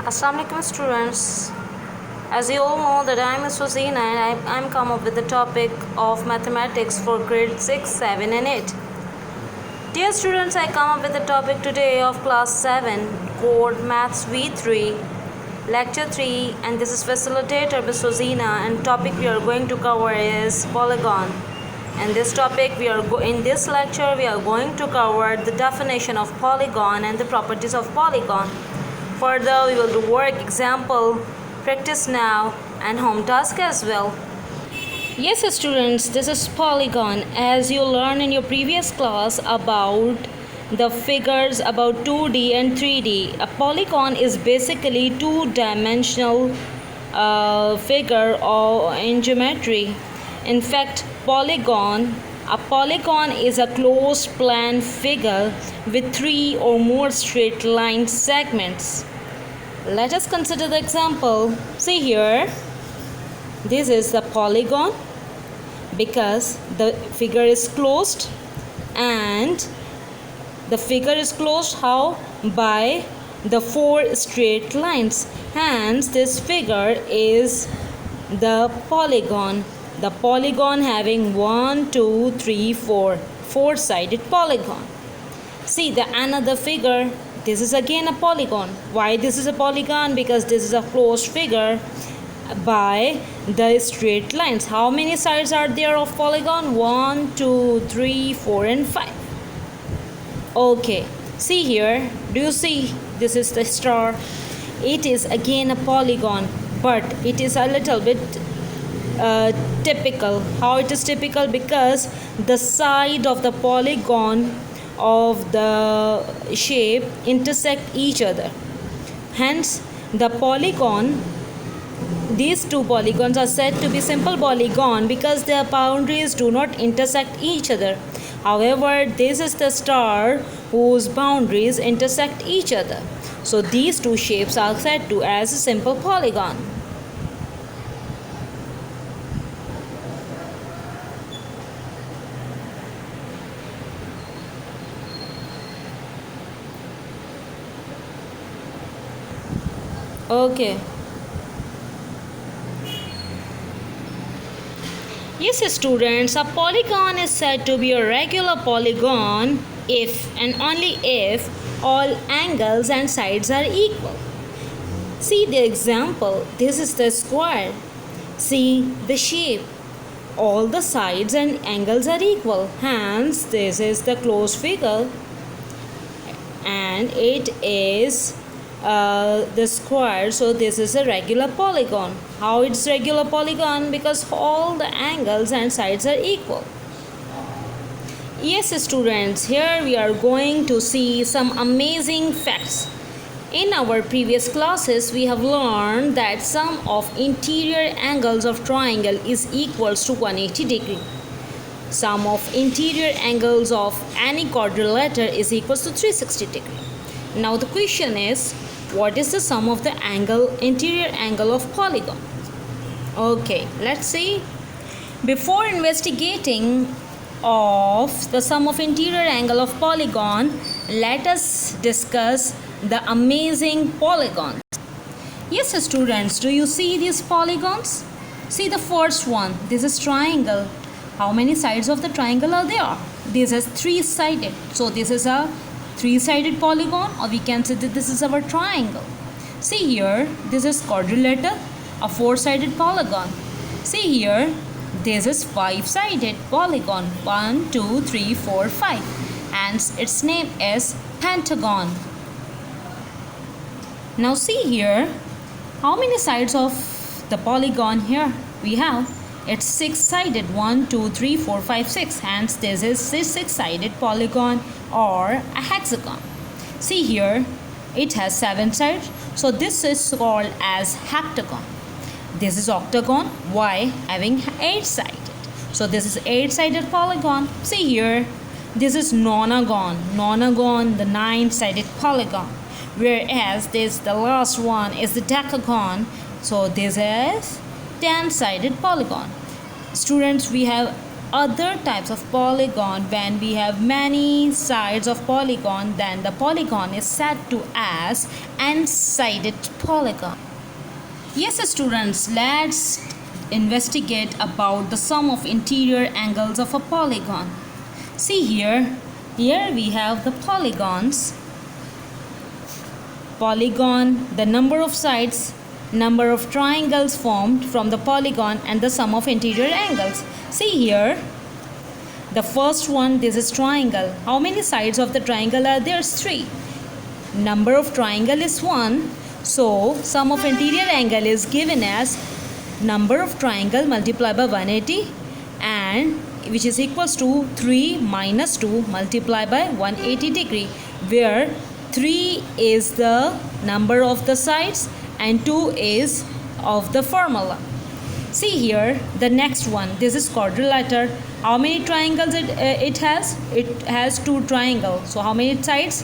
Assalamualaikum students. As you all know that I am Suzina and I am come up with the topic of mathematics for grade 6, 7 and 8. Dear students, I come up with the topic today of class 7, Code Maths V3, lecture 3, and this is facilitator by Suzina, and topic we are going to cover is polygon. And this topic in this lecture we are going to cover the definition of polygon and the properties of polygon. Further, we will do work, example, practice now, and home task as well. Yes, students, this is polygon. As you learned in your previous class about the figures about 2D and 3D, a polygon is basically two-dimensional figure or in geometry. In fact, a polygon is a closed plane figure with three or more straight line segments. Let us consider the example. See here, this is the polygon because the figure is closed, and the figure is closed how? By the four straight lines. Hence, this figure is the polygon. The polygon having 1, 2, 3, 4 four-sided polygon. See the another figure. This is again a polygon. Why this is a polygon? Because this is a closed figure by the straight lines. How many sides are there of polygon? 1, 2, 3, 4 and 5. Okay, see here. Do you see? This is the star. It is again a polygon, but it is a little bit typical. How it is typical? Because the side of the polygon of the shape intersect each other. Hence, the polygon, these two polygons are said to be simple polygon because their boundaries do not intersect each other. However, this is the star whose boundaries intersect each other. So these two shapes are said to as a simple polygon. Okay. Yes, students, a polygon is said to be a regular polygon if and only if all angles and sides are equal. See the example. This is the square. See the shape. All the sides and angles are equal. Hence, this is the closed figure, and it is the square. So this is a regular polygon. How it's regular polygon? Because all the angles and sides are equal. Yes, students, here we are going to see some amazing facts. In our previous classes, we have learned that sum of interior angles of triangle is equals to 180 degree. Sum of interior angles of any quadrilateral is equals to 360 degree. Now the question is, what is the sum of the interior angle of polygon? Okay, let's see. Before investigating of the sum of interior angle of polygon, let us discuss the amazing polygons. Yes, students, do you see these polygons? See the first one. This is triangle. How many sides of the triangle are there? This is three-sided. So this is a three-sided polygon, or we can say that this is our triangle. See here, this is quadrilateral, a four-sided polygon. See here, this is five-sided polygon. 1, 2, 3, 4, 5. Hence, its name is pentagon. Now see here, how many sides of the polygon here we have? It's six-sided. 1, 2, 3, 4, 5, 6. Hence, this is six-sided polygon or a hexagon. See here, it has 7 sides. So this is called as heptagon. This is octagon. Why? Having 8-sided. So this is 8-sided polygon. See here, this is nonagon. Nonagon, the 9-sided polygon. Whereas the last one is the decagon. So this is 10-sided polygon. Students, we have other types of polygon, when we have many sides of polygon, then the polygon is said to as n-sided polygon. Yes students, let's investigate about the sum of interior angles of a polygon. See here we have the polygons. Polygon, the number of sides, number of triangles formed from the polygon, and the sum of interior angles. See here, the first one, this is triangle. How many sides of the triangle are there? 3. Number of triangle is 1. So sum of interior angle is given as number of triangle multiplied by 180, and which is equals to 3 minus 2 multiplied by 180 degree, where 3 is the number of the sides and 2 is of the formula. See here, the next one, this is quadrilateral. How many triangles it has? It has 2 triangles. So how many sides?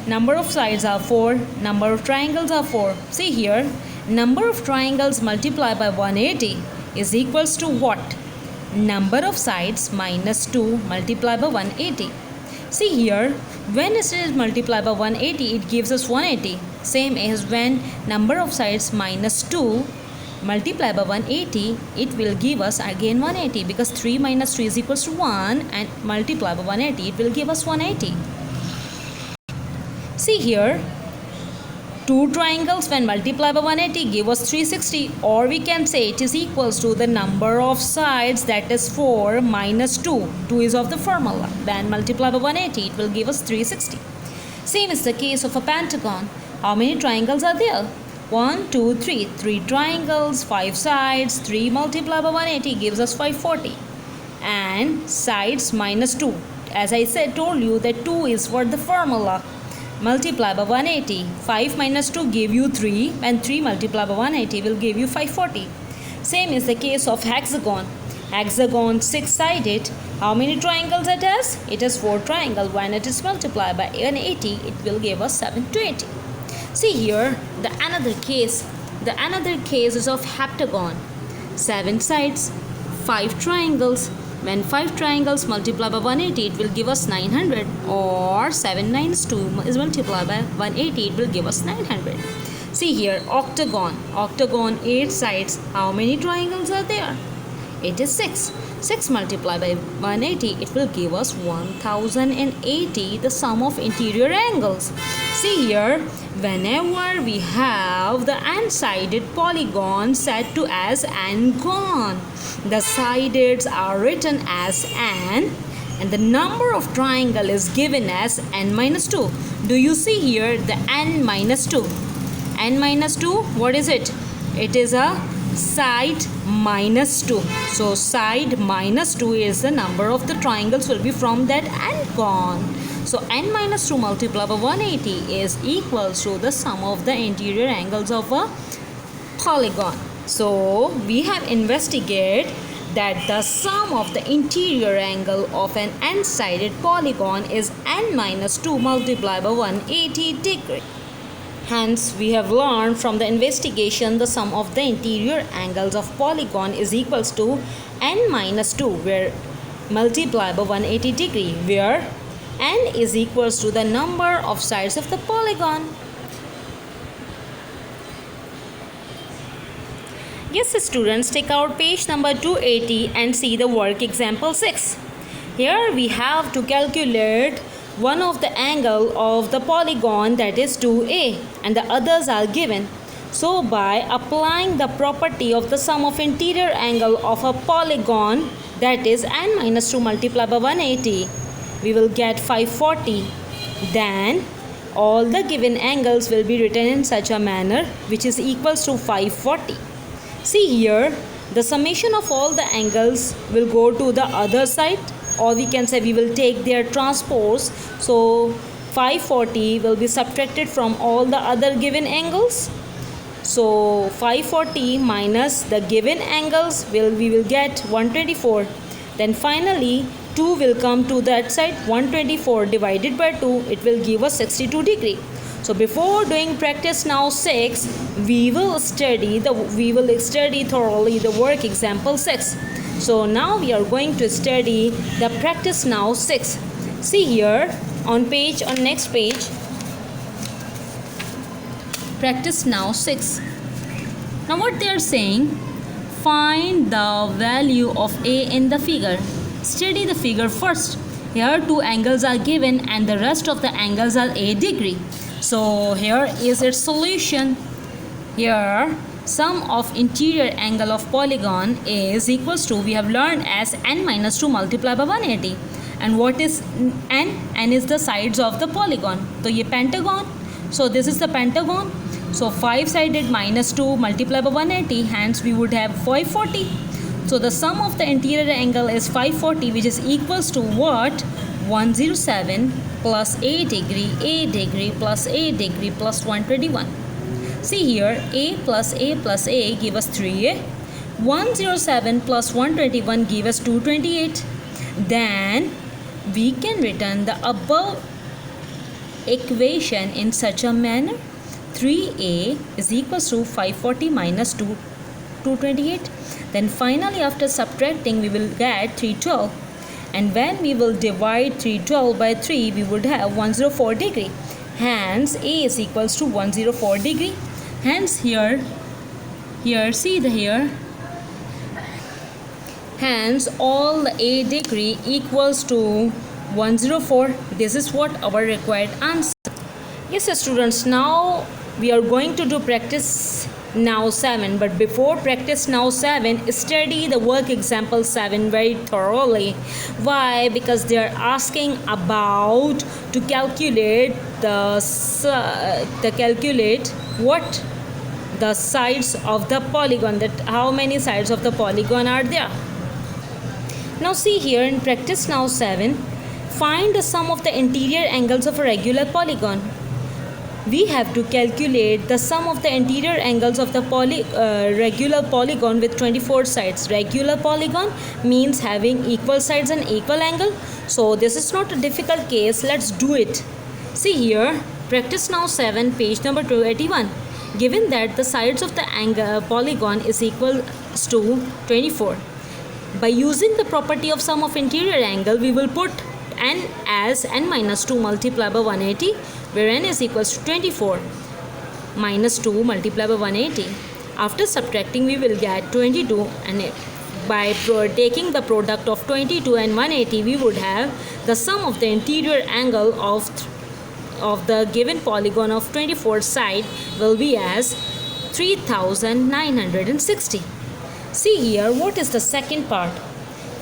Number of sides are 4, number of triangles are 4. See here, number of triangles multiplied by 180 is equals to what? Number of sides minus 2 multiplied by 180. See here, when it is multiplied by 180, it gives us 180. Same as when number of sides minus 2 multiplied by 180, it will give us again 180, because 3 minus 3 is equals to 1, and multiplied by 180, it will give us 180. See here, 2 triangles when multiplied by 180 give us 360, or we can say it is equals to the number of sides, that is 4 minus 2. 2 is of the formula. When multiplied by 180, it will give us 360. Same is the case of a pentagon. How many triangles are there? 1, 2, 3. 3 triangles, 5 sides. 3 multiplied by 180 gives us 540. And sides minus 2. As I told you that 2 is for the formula. Multiply by 180. 5 minus 2 give you 3, and 3 multiplied by 180 will give you 540. Same is the case of hexagon. Hexagon 6-sided. How many triangles it has? It has 4 triangles. When it is multiplied by 180, it will give us 720. See here, the another case is of heptagon. 7 sides, 5 triangles. When 5 triangles multiply by 180, it will give us 900, or 7 9 2 is multiplied by 180, it will give us 900. See here, octagon. Octagon 8 sides. How many triangles are there? It is 6. 6 multiplied by 180, it will give us 1080, the sum of interior angles. See here, whenever we have the n-sided polygon set to as n-gon, the sideds are written as n, and the number of triangle is given as n minus 2. Do you see here the n minus 2? N minus 2, what is it? It is a side minus 2. So side minus 2 is the number of the triangles will be from that n-gon. So n minus 2 multiplied by 180 is equals to the sum of the interior angles of a polygon. So we have investigated that the sum of the interior angle of an n-sided polygon is n minus 2 multiplied by 180 degree. Hence, we have learned from the investigation the sum of the interior angles of polygon is equals to n minus 2, where multiplied by 180 degree, where n is equals to the number of sides of the polygon. Yes students, take out page number 280 and see the work example 6. Here we have to calculate one of the angle of the polygon, that is 2a, and the others are given. So by applying the property of the sum of interior angle of a polygon, that is n minus 2 multiplied by 180, we will get 540. Then all the given angles will be written in such a manner which is equals to 540. See here, the summation of all the angles will go to the other side, or we can say we will take their transpose. So 540 will be subtracted from all the other given angles. So 540 minus the given angles we will get 124. Then finally 2 will come to that side. 124 divided by 2, it will give us 62 degree. So before doing practice now 6, we will study thoroughly the work example 6. So now we are going to study the practice now 6. See here on next page, practice now 6. Now what they are saying, find the value of A in the figure. Study the figure first. Here two angles are given and the rest of the angles are a degree. So here is its solution. Here sum of interior angle of polygon is equals to, we have learned as n minus 2 multiplied by 180. And what is n? N is the sides of the polygon. So ye pentagon. So this is the pentagon. So 5-sided minus 2 multiplied by 180, hence we would have 540. So the sum of the interior angle is 540, which is equals to what? 107 plus a degree plus a degree plus 121. See here, a plus a give us 3a. 107 plus 121 give us 228. Then we can return the above equation in such a manner. 3a is equals to 540 minus 228. Then finally after subtracting we will get 312. And when we will divide 312 by 3, we would have 104 degree. Hence a is equals to 104 degree. Hence here see the here. Hence all the a degree equals to 104. This is what our required answer. Yes students, now we are going to do practice now 7, but before practice now 7, study the work example 7 very thoroughly. Why? Because they are asking about to calculate the sides of the polygon, that how many sides of the polygon are there. Now see here in practice now 7, find the sum of the interior angles of a regular polygon. We have to calculate the sum of the interior angles of the regular polygon with 24 sides. Regular polygon means having equal sides and equal angle. So this is not a difficult case. Let's do it. See here, practice now 7, page number 281. Given that the sides of the polygon is equal to 24. By using the property of sum of interior angle, we will put n as n minus 2 multiplied by 180, where n is equals to 24 minus 2 multiplied by 180. After subtracting we will get 22, and by taking the product of 22 and 180 we would have the sum of the interior angle of the given polygon of 24 side will be as 3960. See here, what is the second part?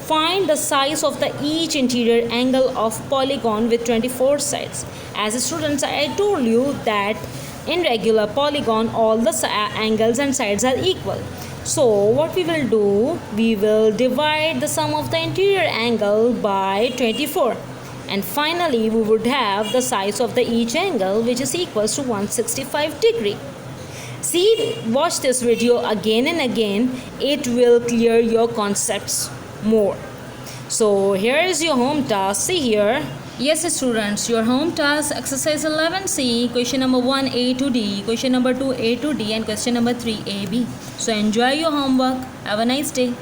Find the size of the each interior angle of polygon with 24 sides. As students, I told you that in regular polygon all the angles and sides are equal. So what we will do, we will divide the sum of the interior angle by 24. And finally we would have the size of the each angle, which is equals to 165 degree. See, watch this video again and again. It will clear your concepts more. So here is your home task. See here. Yes students, your home task exercise 11C, question number 1 A to D, question number 2 A to D, and question number 3 A B. So enjoy your homework. Have a nice day.